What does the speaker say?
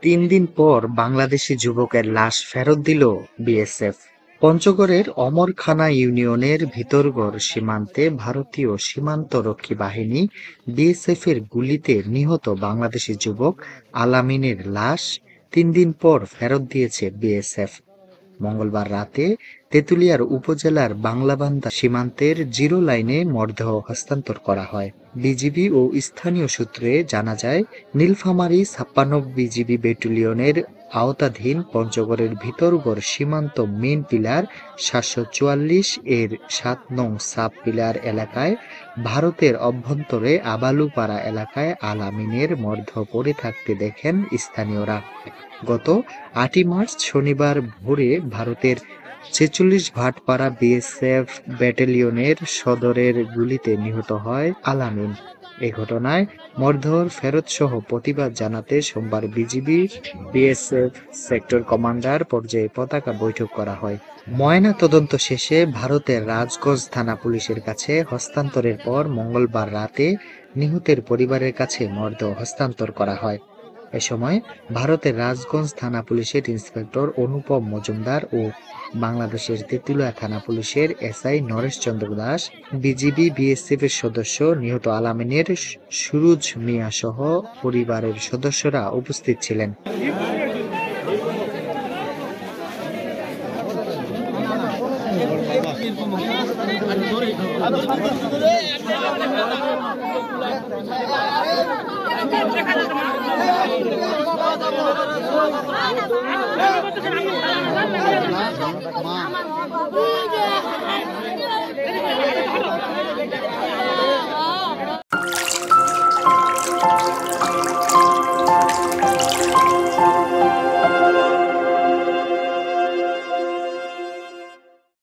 ৩ দিন পর বাংলাদেশি যুবকের লাশ ফেরত দিল বিএসএফ। পঞ্চগড়ের অমরখানা ইউনিয়নের ভিতরগড় সীমান্তে ভারতীয় সীমান্তরক্ষী বাহিনী বিএসএফের গুলিতে নিহত বাংলাদেশি যুবক আলামিনের লাশ ৩ দিন পর ফেরত দিয়েছে বিএসএফ। মঙ্গলবার রাতে তেঁতুলিয়ার উপজেলার বাংলাবান্ধা সীমান্তের জিরো লাইনে মরদেহ হস্তান্তর করা হয়। বিজিবি ও স্থানীয় সূত্রে জানা যায়, নীলফামারী ৫৬ বিজিবি ব্যাটালিয়নের আওতাধীন পঞ্চগড়ের ভিতরগড় সীমান্ত মেন পিলার ৭৪৪ এর ৭ নং সাব পিলার এলাকায় ভারতের অভ্যন্তরে আবালুপাড়া এলাকায় আলামিনের মরদেহ পড়ে থাকতে দেখেন স্থানীয়রা। গত ৮ই মার্চ শনিবার ভোরে ভারতের ৪৬ ভাটপাড়া বিএসএফ ব্যাটালিয়নের সদরের গুলিতে নিহত হয় আলামিন। এ ঘটনায় মরদেহ ফেরতসহ প্রতিবাদ জানাতে সোমবার বিজিবি বিএসএফ সেক্টর কমান্ডার পর্যায়ে পতাকা বৈঠক করা হয়। ময়না তদন্ত শেষে ভারতের রাজগঞ্জ থানা পুলিশের কাছে হস্তান্তরের পর মঙ্গলবার রাতে নিহতের পরিবারের কাছে মরদেহ হস্তান্তর করা হয়। এ সময় ভারতের রাজগঞ্জ থানা পুলিশের ইন্সপেক্টর অনুপম মজুমদার ও বাংলাদেশের তেঁতুলিয়া থানা পুলিশের এসআই নরেশ চন্দ্র দাস, বিজিবি বিএসএফের সদস্য, নিহত আলামিনের সুরুজ মিয়া সহ পরিবারের সদস্যরা উপস্থিত ছিলেন।